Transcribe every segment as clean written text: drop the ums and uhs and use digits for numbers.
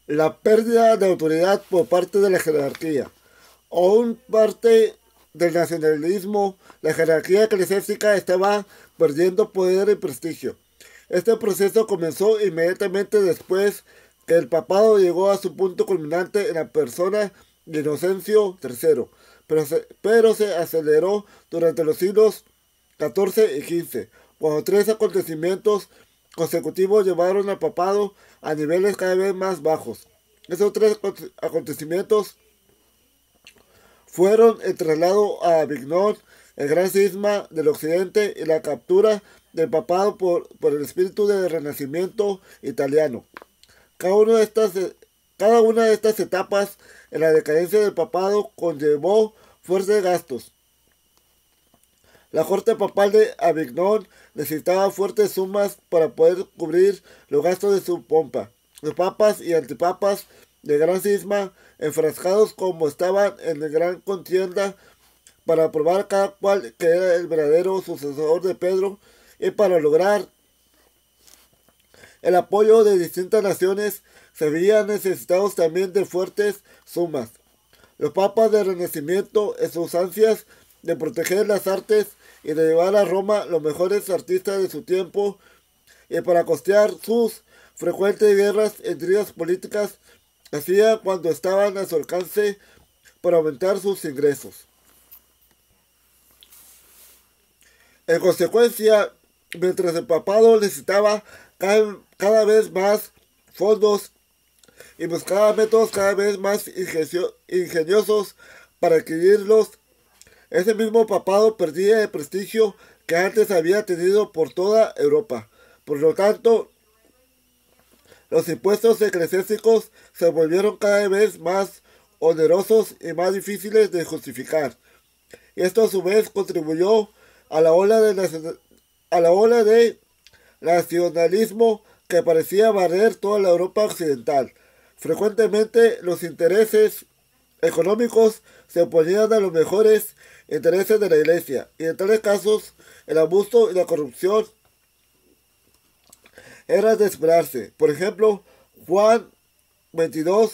La pérdida de autoridad por parte de la jerarquía. Aún parte del nacionalismo, la jerarquía eclesiástica estaba perdiendo poder y prestigio. Este proceso comenzó inmediatamente después que el papado llegó a su punto culminante en la persona de Inocencio III, pero se aceleró durante los siglos XIV y XV, cuando tres acontecimientos consecutivos llevaron al papado a niveles cada vez más bajos. Esos tres acontecimientos fueron el traslado a Avignon, el gran cisma del occidente y la captura del papado por el espíritu del renacimiento italiano. Cada una de estas etapas en la decadencia del papado conllevó fuertes gastos. La corte papal de Avignon necesitaba fuertes sumas para poder cubrir los gastos de su pompa. Los papas y antipapas de gran cisma, enfrascados como estaban en gran contienda para probar cada cual que era el verdadero sucesor de Pedro y para lograr el apoyo de distintas naciones, se veían necesitados también de fuertes sumas. Los papas del Renacimiento, en sus ansias de proteger las artes y de llevar a Roma los mejores artistas de su tiempo, y para costear sus frecuentes guerras e intrigas políticas, hacía cuando estaban a su alcance para aumentar sus ingresos. En consecuencia, mientras el papado necesitaba cada vez más fondos y buscaba métodos cada vez más ingeniosos para adquirirlos, ese mismo papado perdía el prestigio que antes había tenido por toda Europa. Por lo tanto, los impuestos eclesiásticos se volvieron cada vez más onerosos y más difíciles de justificar. Y esto a su vez contribuyó a la ola de nacionalismo que parecía barrer toda la Europa occidental. Frecuentemente los intereses económicos se oponían a los mejores intereses de la Iglesia, y en tales casos el abuso y la corrupción era de esperarse. Por ejemplo, Juan XXII,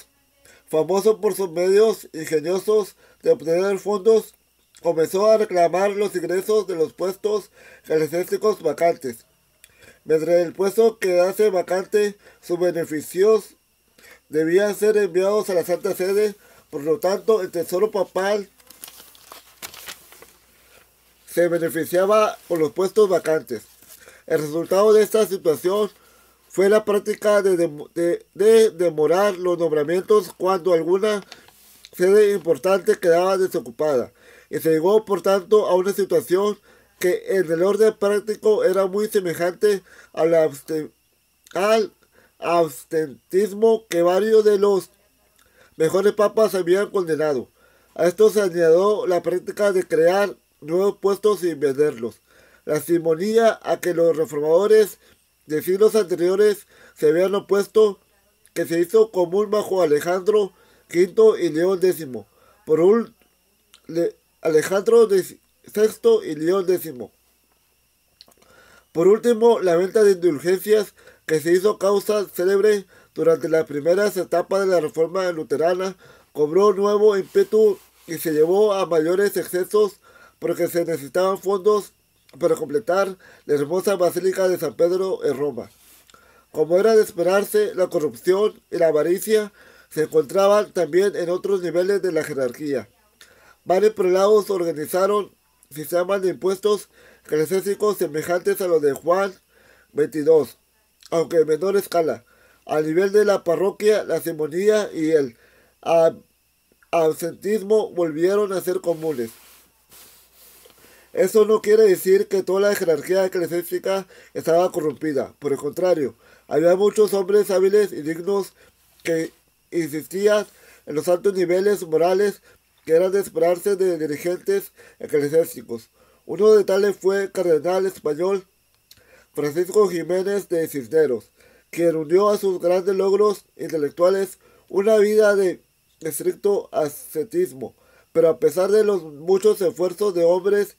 famoso por sus medios ingeniosos de obtener fondos, comenzó a reclamar los ingresos de los puestos eclesiásticos vacantes. Mientras el puesto quedase vacante, sus beneficios debían ser enviados a la Santa Sede. Por lo tanto, el tesoro papal se beneficiaba con los puestos vacantes. El resultado de esta situación fue la práctica de demorar los nombramientos cuando alguna sede importante quedaba desocupada, y se llegó por tanto a una situación que en el orden práctico era muy semejante al abstentismo que varios de los mejores papas habían condenado. A esto se añadió la práctica de crear nuevos puestos y venderlos, la simonía a que los reformadores de siglos anteriores se habían opuesto, que se hizo común bajo Alejandro V y León X. Alejandro VI y León X. Por último, la venta de indulgencias, que se hizo causa célebre durante las primeras etapas de la reforma luterana, cobró nuevo ímpetu y se llevó a mayores excesos porque se necesitaban fondos para completar la hermosa Basílica de San Pedro en Roma. Como era de esperarse, la corrupción y la avaricia se encontraban también en otros niveles de la jerarquía. Varios prelados organizaron sistemas de impuestos eclesiásticos semejantes a los de Juan XXII, aunque en menor escala. A nivel de la parroquia, la simonía y el absentismo volvieron a ser comunes. Eso no quiere decir que toda la jerarquía eclesiástica estaba corrompida. Por el contrario, había muchos hombres hábiles y dignos que insistían en los altos niveles morales que eran de esperarse de dirigentes eclesiásticos. Uno de tales fue el cardenal español Francisco Jiménez de Cisneros, quien unió a sus grandes logros intelectuales una vida de estricto ascetismo, pero a pesar de los muchos esfuerzos de hombres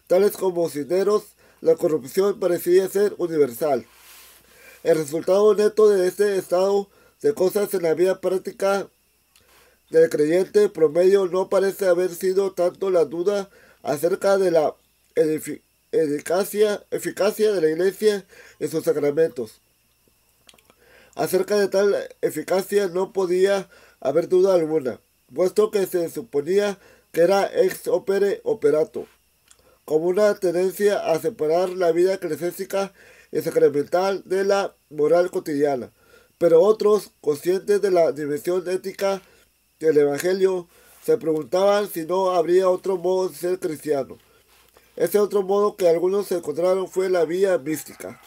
tales como Cisneros, la corrupción parecía ser universal. El resultado neto de este estado de cosas en la vida práctica del creyente promedio no parece haber sido tanto la duda acerca de la eficacia de la iglesia en sus sacramentos. Acerca de tal eficacia no podía haber duda alguna, puesto que se suponía que era ex opere operato, como una tendencia a separar la vida eclesiástica y sacramental de la moral cotidiana. Pero otros, conscientes de la dimensión ética del Evangelio, se preguntaban si no habría otro modo de ser cristiano. Ese otro modo que algunos encontraron fue la vía mística.